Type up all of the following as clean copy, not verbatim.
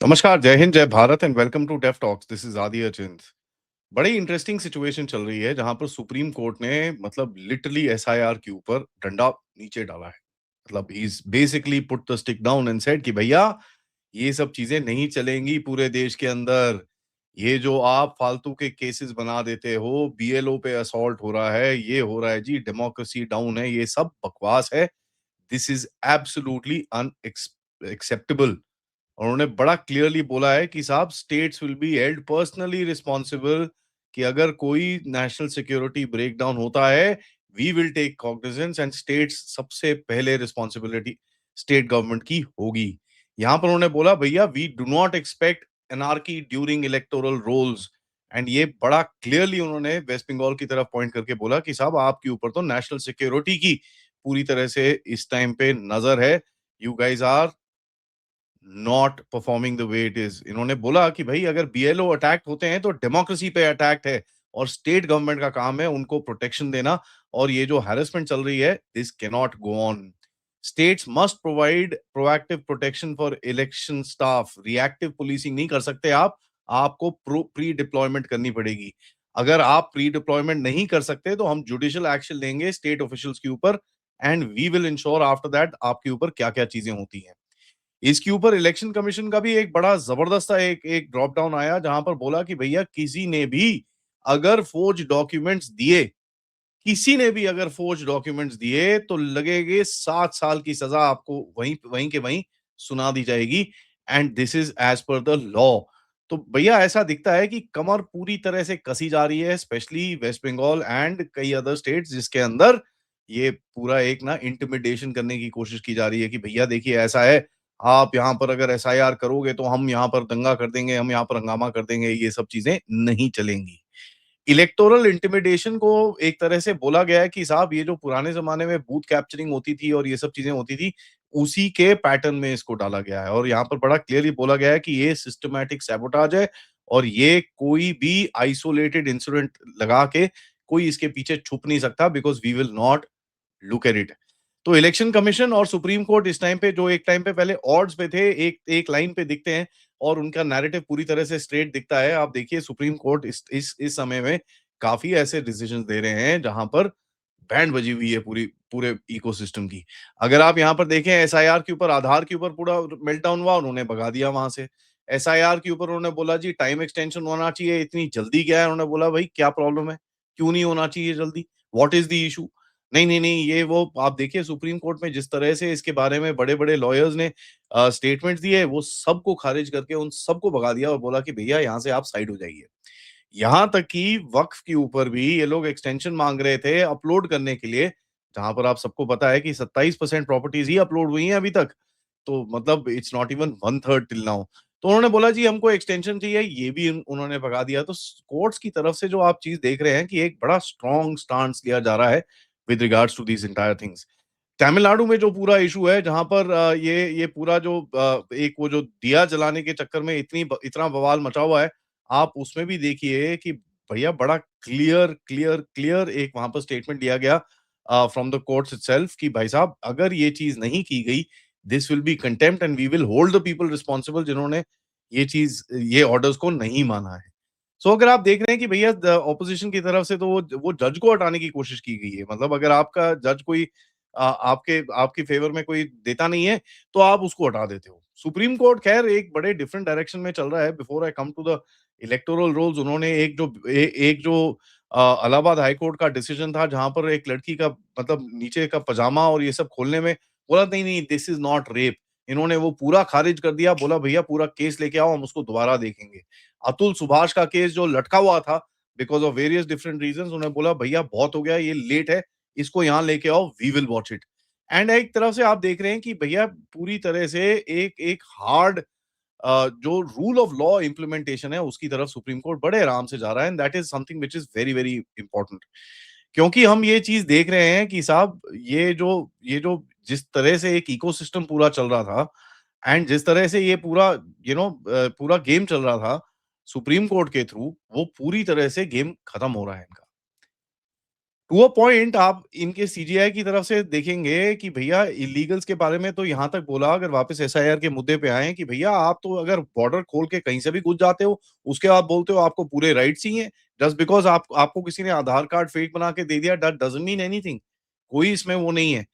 नमस्कार, जय हिंद, जय Bharat and welcome to deaf talks. This is Aadi Achint. बड़ी इंटरेस्टिंग सिचुएशन चल रही है जहां पर सुप्रीम कोर्ट ने मतलब लिटरली एसआईआर के ऊपर डंडा नीचे डाला है। मतलब he is basically put the stick down and said कि भैया ये सब चीजें नहीं चलेंगी पूरे देश के अंदर। ये जो आप फालतू के केसेस बना देते हो, बीएलओ पे असॉल्ट हो रहा है, ये हो रहा है जी, डेमोक्रेसी डाउन है, ये सब बकवास है। This is absolutely unacceptable. और उन्होंने बड़ा क्लियरली बोला है कि साहब states will be held personally responsible कि अगर कोई नेशनल सिक्योरिटी ब्रेकडाउन होता है, we will take cognizance and states सबसे पहले रिस्पॉन्सिबिलिटी स्टेट गवर्नमेंट की होगी। यहां पर उन्होंने बोला भैया we do not expect anarchy during electoral rolls. And ये बड़ा क्लियरली उन्होंने वेस्ट बंगाल की तरफ पॉइंट करके बोला कि साहब आपके ऊपर तो नेशनल सिक्योरिटी की पूरी तरह से इस टाइम पे नजर है। You guys are not performing the way it is. इन्होंने बोला कि भाई अगर बीएलओ अटैक होते हैं तो डेमोक्रेसी पे अटैक है और स्टेट गवर्नमेंट का काम है उनको प्रोटेक्शन देना। और ये जो हैरेसमेंट चल रही है, this can not go on. States must provide proactive protection for election staff. Reactive policing नहीं कर सकते आप, आपको प्री डिप्लॉयमेंट करनी पड़ेगी। अगर आप प्री डिप्लॉयमेंट नहीं कर सकते तो हम जुडिशियल एक्शन लेंगे स्टेट ऑफिशियल्स के ऊपर and we will ensure after that आपके ऊपर क्या क्या चीजें होती हैं। इसके ऊपर इलेक्शन कमीशन का भी एक बड़ा जबरदस्त सा एक एक ड्रॉप डाउन आया जहां पर बोला कि भैया किसी ने भी अगर फोर्ज डॉक्यूमेंट्स दिए, किसी ने भी अगर फोर्ज डॉक्यूमेंट्स दिए तो लगेगे 7 साल की सजा आपको वहीं वहीं के वहीं सुना दी जाएगी। And this is as per the law. तो भैया ऐसा दिखता है कि कमर पूरी तरह से कसी जा रही है, स्पेशली वेस्ट बंगाल एंड कई अदर स्टेट्स जिसके अंदर ये पूरा एक ना इंटिमिडेशन करने की कोशिश की जा रही है कि भैया देखिए ऐसा है, आप यहाँ पर अगर एसआईआर करोगे तो हम यहाँ पर दंगा कर देंगे, हम यहाँ पर हंगामा कर देंगे, ये सब चीजें नहीं चलेंगी। इलेक्टोरल इंटिमिडेशन को एक तरह से बोला गया है कि साहब ये जो पुराने जमाने में बूथ कैप्चरिंग होती थी और ये सब चीजें होती थी, उसी के पैटर्न में इसको डाला गया है। और यहाँ पर बड़ा क्लियरली बोला गया है कि ये सिस्टमैटिक सैबोटाज है और ये कोई भी आइसोलेटेड इंसिडेंट लगा के कोई इसके पीछे छुप नहीं सकता, because we will not look at it. तो इलेक्शन कमीशन और सुप्रीम कोर्ट इस टाइम पे जो एक टाइम पे पहले ऑड्स पे थे, एक एक लाइन पे दिखते हैं और उनका नैरेटिव पूरी तरह से स्ट्रेट दिखता है। आप देखिए सुप्रीम कोर्ट इस समय में काफी ऐसे डिसीजंस दे रहे हैं जहां पर बैंड बजी हुई है पूरी पूरे इकोसिस्टम की। अगर आप यहाँ पर देखें एसआईआर के ऊपर, आधार के ऊपर पूरा मेल्टडाउन हुआ, उन्होंने भगा दिया वहां से। एसआईआर के ऊपर उन्होंने बोला जी टाइम एक्सटेंशन होना चाहिए, इतनी जल्दी क्या है? उन्होंने बोला भाई क्या प्रॉब्लम है, क्यों नहीं होना चाहिए जल्दी, व्हाट इज द इशू? नहीं नहीं नहीं, ये वो आप देखिए सुप्रीम कोर्ट में जिस तरह से इसके बारे में बड़े बड़े लॉयर्स ने स्टेटमेंट्स दिए, वो सबको खारिज करके उन सबको भगा दिया और बोला कि भैया यहाँ से आप साइड हो जाइए। यहाँ तक कि वक्फ के ऊपर भी ये लोग एक्सटेंशन मांग रहे थे अपलोड करने के लिए, जहां पर आप सबको पता है कि 27% प्रॉपर्टीज ही अपलोड हुई हैं अभी तक। तो मतलब it's not even one third till now. तो उन्होंने बोला जी हमको एक्सटेंशन चाहिए, ये भी उन्होंने भगा दिया। तो कोर्ट्स की तरफ से जो आप चीज देख रहे हैं कि एक बड़ा स्ट्रॉन्ग स्टांस लिया जा रहा है with regards to these entire things. Tamil Nadu में जो पूरा इशू है जहां पर ये पूरा जो एक वो जो दिया जलाने के चक्कर में इतना बवाल मचा हुआ है, आप उसमें भी देखिए कि भैया बड़ा क्लियर क्लियर क्लियर एक वहां पर स्टेटमेंट दिया गया फ्रॉम द कोर्ट्स इटसेल्फ कि भाई साहब अगर ये चीज नहीं की गई, this will be contempt and we will hold the people responsible जिन्होंने ये ऑर्डर्स को नहीं माना है। सो अगर आप देख रहे हैं कि भैया ऑपोजिशन की तरफ से तो वो जज को हटाने की कोशिश की गई है। मतलब अगर आपका जज कोई आपके आपके फेवर में कोई देता नहीं है तो आप उसको हटा देते हो। सुप्रीम कोर्ट खैर एक बड़े डिफरेंट डायरेक्शन में चल रहा है। Before I come to the electoral rolls, उन्होंने एक जो इलाहाबाद हाई कोर्ट का डिसीजन था जहां पर एक लड़की का मतलब नीचे का पजामा और ये सब खोलने में बोला नहीं नहीं दिस इज नॉट रेप, इन्होंने वो पूरा खारिज कर दिया। बोला भैया पूरा केस लेके आओ, हम उसको दोबारा देखेंगे। अतुल सुभाष का केस जो लटका हुआ था because of various different reasons, उन्होंने बोला भैया बहुत हो गया, ये लेट है, इसको यहाँ लेके आओ, we will watch it. And एक तरफ से आप देख रहे हैं कि भैया पूरी तरह से एक एक हार्ड जो रूल ऑफ लॉ इम्प्लीमेंटेशन है उसकी तरफ सुप्रीम कोर्ट बड़े आराम से जा रहा है। And that is something which is very very important, क्योंकि हम ये चीज देख रहे हैं कि साहब ये जो जिस तरह से एक इकोसिस्टम पूरा चल रहा था एंड जिस तरह से ये पूरा पूरा गेम चल रहा था सुप्रीम कोर्ट के थ्रू, वो पूरी तरह से गेम खत्म हो रहा है इनका। टू अ पॉइंट आप इनके सीजीआई की तरफ से देखेंगे कि भैया इल्लीगल्स के बारे में तो यहाँ तक बोला, अगर वापस एसआईआर के मुद्दे पे आएँ, कि भैया आप तो अगर बॉर्डर खोल के कहीं से भी घुस जाते हो, उसके बाद बोलते हो आपको पूरे राइट्स ही हैं। जस्ट बिकॉज़ आप आपको किसी ने आधार कार्ड फेक बना के दे दिया, दैट डज़न्ट मीन एनीथिंग। कोई इसमें वो नहीं है।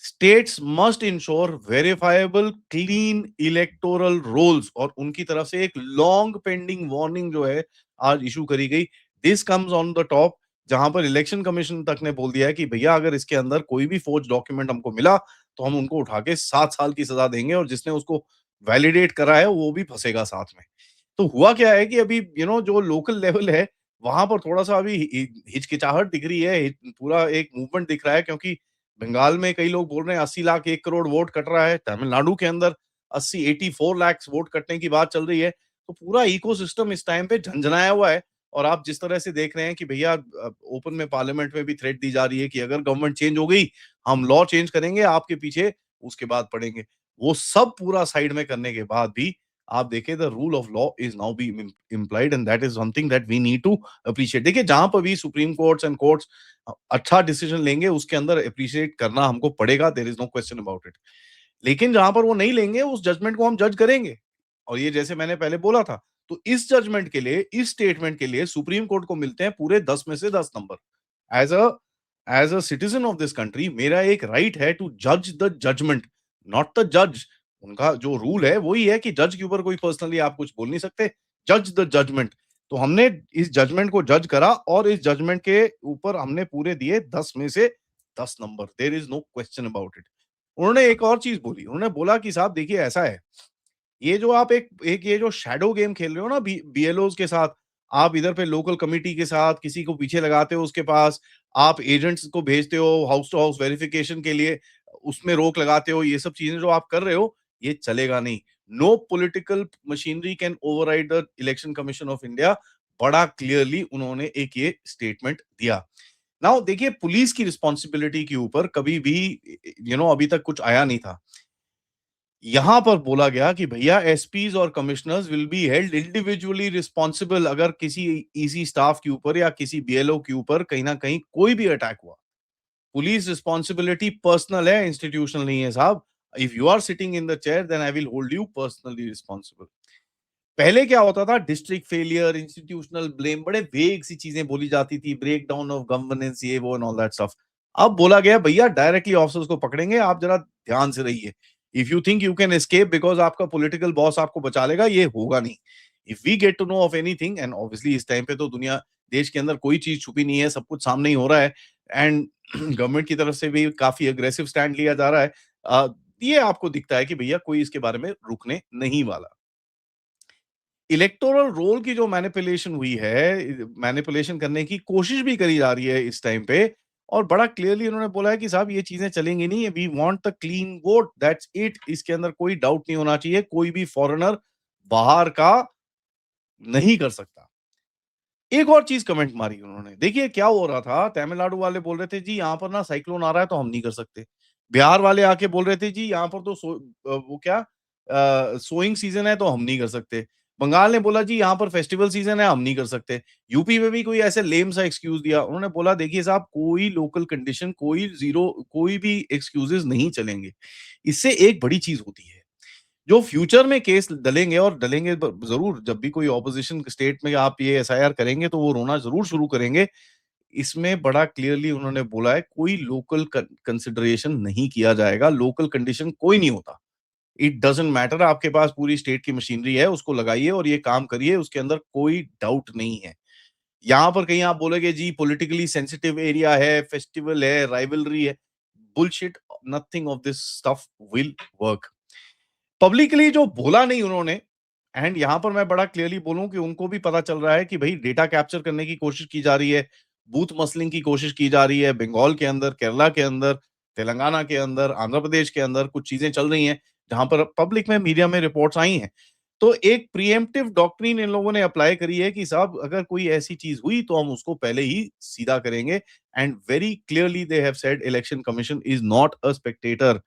States must ensure verifiable clean electoral rolls, और उनकी तरफ से एक लॉन्ग पेंडिंग वार्निंग जो है आज इशू करी गई। This comes on the top, जहां पर इलेक्शन कमीशन तक ने बोल दिया है कि भैया अगर इसके अंदर कोई भी फोर्ज डॉक्यूमेंट हमको मिला तो हम उनको उठा के 7 साल की सजा देंगे, और जिसने उसको वैलिडेट करा है वो भी फंसेगा साथ में। तो हुआ क्या है कि अभी जो लोकल लेवल है, वहां पर थोड़ा सा अभी हिचकिचाहट दिख रही है, पूरा एक मूवमेंट दिख रहा है, क्योंकि बंगाल में कई लोग बोल रहे हैं 80 लाख 1 करोड़ वोट कट रहा है। तमिलनाडु के अंदर 84 लाख वोट कटने की बात चल रही है। तो पूरा इकोसिस्टम इस टाइम पे झंझनाया हुआ है, और आप जिस तरह से देख रहे हैं कि भैया ओपन में पार्लियामेंट में भी थ्रेट दी जा रही है कि अगर गवर्नमेंट चेंज हो गई, हम लॉ चेंज करेंगे, आपके पीछे उसके बाद पड़ेंगे। वो सब पूरा साइड में करने के बाद भी आप देखें, the rule of law is now be implied, and that is something that we need to appreciate. देखिए, जहां पर भी सुप्रीम कोर्ट्स एंड कोर्ट्स अच्छा डिसीजन लेंगे, उसके अंदर एप्रिशिएट करना हमको पड़ेगा, there is no question about it. लेकिन जहां पर वो नहीं लेंगे, उस जजमेंट को हम जज करेंगे। और ये जैसे मैंने पहले बोला था, तो इस जजमेंट के लिए, इस स्टेटमेंट के लिए सुप्रीम कोर्ट को मिलते हैं पूरे 10 में से 10 number. As a as a citizen of this country, मेरा एक राइट है टू जज द जजमेंट, नॉट द जज। उनका जो रूल है वही है कि जज के ऊपर कोई पर्सनली आप कुछ बोल नहीं सकते, जज द जजमेंट। तो हमने इस जजमेंट को जज करा, और इस जजमेंट के ऊपर हमने पूरे दिए 10 में से 10 number. There is no question about it. उन्होंने एक और चीज बोली, उन्होंने बोला कि साहब देखिए ऐसा है, ये जो आप एक एक ये जो शैडो गेम खेल रहे हो ना बीएलओज के साथ, आप इधर पे लोकल कमिटी के साथ किसी को पीछे लगाते हो, उसके पास आप एजेंट्स को भेजते हो हाउस टू हाउस वेरिफिकेशन के लिए, उसमें रोक लगाते हो, ये सब चीजें जो आप कर रहे हो, ये चलेगा नहीं। No political machinery can override the election commission of India. बड़ा क्लियरली उन्होंने एक ये स्टेटमेंट दिया। नाउ देखिए, पुलिस की रिस्पॉन्सिबिलिटी के ऊपर कभी भी अभी तक कुछ आया नहीं था। यहां पर बोला गया कि भैया एसपीज और commissioners will be held individually responsible, अगर किसी ईसी स्टाफ के ऊपर या किसी बीएलओ के ऊपर कहीं ना कहीं कोई भी अटैक हुआ। पुलिस रिस्पॉन्सिबिलिटी पर्सनल है, इंस्टीट्यूशनल नहीं है साहब। If you are sitting in the chair, then I will hold you personally responsible. पहले क्या होता था, डिस्ट्रिक्ट फेलियर, इंस्टीट्यूशनल ब्लेम, बड़े वेग सी चीजें बोली जाती थी, ब्रेक डाउन ऑफ गवर्नेंस, ये वो एंड ऑल दैट स्टफ। अब बोला गया भैया डायरेक्टली ऑफिसर्स को पकड़ेंगे, आप जरा ध्यान से रहिए। If you think you can escape because आपका पॉलिटिकल बॉस आपको बचा लेगा, ये होगा नहीं। If we get to know of anything, and obviously इस टाइम पे तो दुनिया, देश के अंदर कोई चीज छुपी नहीं है, सब कुछ सामने ही हो रहा है, एंड गवर्नमेंट की तरफ से भी काफी अग्रेसिव स्टैंड लिया जा रहा है। अ, ये आपको दिखता है कि भैया कोई इसके बारे में रुकने नहीं वाला। इलेक्टोरल रोल की जो मैनिपुलेशन हुई है, मैनिपुलेशन करने की कोशिश भी करी जा रही है इस टाइम पे, और बड़ा क्लियरली उन्होंने बोला है कि साहब ये चीजें चलेंगी नहीं, we want the clean vote, that's it. इसके अंदर कोई डाउट नहीं होना चाहिए, कोई भी फॉरेनर बाहर का नहीं कर सकता। एक और चीज कमेंट मारी उन्होंने, देखिए क्या हो रहा था, तमिलनाडु वाले बोल रहे थे जी यहाँ पर ना साइक्लोन आ रहा है तो हम नहीं कर सकते। बिहार वाले आके बोल रहे थे जी यहाँ पर तो वो क्या सोइंग सीजन है तो हम नहीं कर सकते। बंगाल ने बोला जी यहाँ पर फेस्टिवल सीजन है, हम नहीं कर सकते। यूपी में भी कोई ऐसे लेम सा एक्सक्यूज दिया, उन्होंने बोला देखिए साहब, कोई लोकल कंडीशन, कोई जीरो, कोई भी एक्सक्यूजेस नहीं चलेंगे। इससे एक बड़ी चीज होती है, जो फ्यूचर में केस डलेंगे, और डलेंगे जरूर, जब भी कोई ऑपोजिशन स्टेट में आप ये एसआईआर करेंगे तो वो रोना जरूर शुरू करेंगे। इसमें बड़ा क्लियरली उन्होंने बोला है, कोई लोकल कंसिडरेशन नहीं किया जाएगा, लोकल कंडीशन कोई नहीं होता। इट डजंट मैटर, आपके पास पूरी स्टेट की मशीनरी है, उसको लगाइए और ये काम करिए, उसके अंदर कोई डाउट नहीं है। यहाँ पर कहीं आप बोलोगे जी पॉलिटिकली सेंसिटिव एरिया है, फेस्टिवल है, राइवलरी है, bullshit, nothing of this stuff will work. Publicly जो बोला नहीं उन्होंने, एंड यहां पर मैं बड़ा क्लियरली बोलूं कि उनको भी पता चल रहा है कि भाई डेटा कैप्चर करने की कोशिश की जा रही है, बूथ मसलिंग की कोशिश की जा रही है, बंगाल के अंदर, केरला के अंदर, तेलंगाना के अंदर, आंध्र प्रदेश के अंदर कुछ चीजें चल रही हैं, जहां पर पब्लिक में, मीडिया में रिपोर्ट्स आई हैं। तो एक प्रीएम्प्टिव डॉक्ट्रिन इन लोगों ने अप्लाई करी है कि साहब अगर कोई ऐसी चीज हुई तो हम उसको पहले ही सीधा करेंगे। And very clearly they have said election commission is not a Spectator.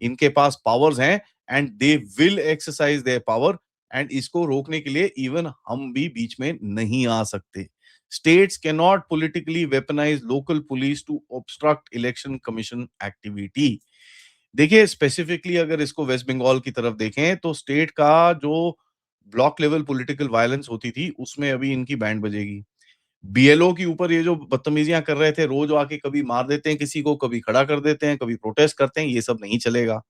इनके पास पावर्स हैं, and they will exercise their power, and इसको रोकने के लिए इवन हम भी बीच में नहीं आ सकते। States cannot politically weaponize local police to obstruct election commission activity. देखिए स्पेसिफिकली अगर इसको वेस्ट बंगाल की तरफ देखें तो स्टेट का जो ब्लॉक लेवल पॉलिटिकल वायलेंस होती थी उसमें अभी इनकी बैंड बजेगी। बीएलओ के ऊपर ये जो बदतमीजियां कर रहे थे, रोज आके कभी मार देते हैं किसी को, कभी खड़ा कर देते हैं, कभी प्रोटेस्ट करते हैं, ये सब नहीं चलेगा।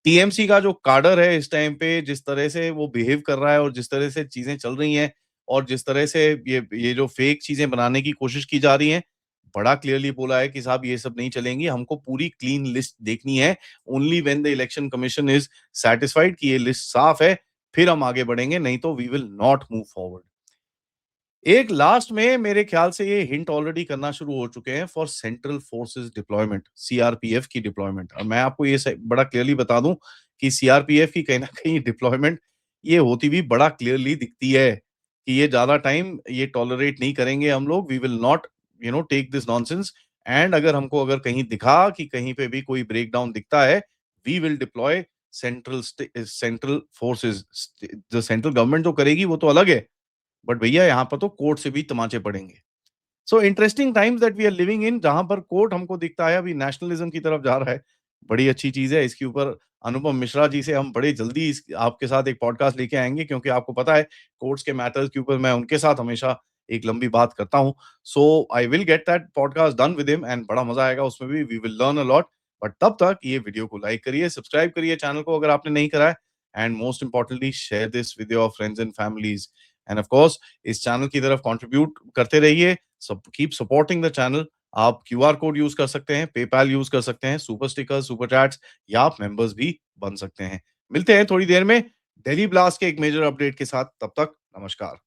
टीएमसी का जो काडर है इस टाइम पे, जिस तरह से वो बिहेव कर रहा है और जिस तरह से चीजें चल रही हैं और जिस तरह से ये जो फेक चीजें बनाने की कोशिश की जा रही हैं, बड़ा क्लियरली बोला है कि साहब ये सब नहीं चलेंगी, हमको पूरी क्लीन लिस्ट देखनी है। Only when the election commission is satisfied कि ये लिस्ट साफ है, फिर हम आगे बढ़ेंगे, नहीं तो we will not move forward. एक लास्ट में मेरे ख्याल से ये हिंट ऑलरेडी करना शुरू हो चुके हैं for central forces deployment, CRPF की डिप्लॉयमेंट। और मैं आपको ये बड़ा क्लियरली बता दूं कि सीआरपीएफ की कहीं ना कहीं डिप्लॉयमेंट ये होती भी बड़ा क्लियरली दिखती है कि ये ज्यादा टाइम ये टॉलरेट नहीं करेंगे हम लोग, we will not take this nonsense. And अगर हमको अगर कहीं दिखा कि कहीं पे भी कोई ब्रेकडाउन दिखता है, we will deploy central forces. जो सेंट्रल गवर्नमेंट जो करेगी वो तो अलग है, बट भैया यहाँ पर तो कोर्ट से भी तमाचे पड़ेंगे। So interesting times that we are living in, जहां पर कोर्ट हमको दिखता है अभी नेशनलिज्म की तरफ जा रहा है। बड़ी अच्छी चीज है। इसके ऊपर अनुपम मिश्रा जी से हम बड़े जल्दी आपके साथ एक पॉडकास्ट लेके आएंगे, क्योंकि आपको पता है कोर्ट्स के मैटर्स के ऊपर मैं उनके साथ हमेशा एक लंबी बात करता हूँ। So I will get that podcast done with him and बड़ा मजा आएगा उसमें भी, we will learn a lot. But तब तक ये वीडियो को लाइक करिए, सब्सक्राइब करिए चैनल को अगर आपने नहीं करा है, and most importantly share this with your friends and families. End of course इस चैनल की तरफ कंट्रीब्यूट करते रहिए, सब कीप सपोर्टिंग द चैनल। आप क्यूआर कोड यूज कर सकते हैं, पेपैल यूज कर सकते हैं, सुपर स्टिकर्स, सुपर चैट्स, या आप मेंबर्स भी बन सकते हैं। मिलते हैं थोड़ी देर में दिल्ली ब्लास्ट के एक मेजर अपडेट के साथ, तब तक नमस्कार।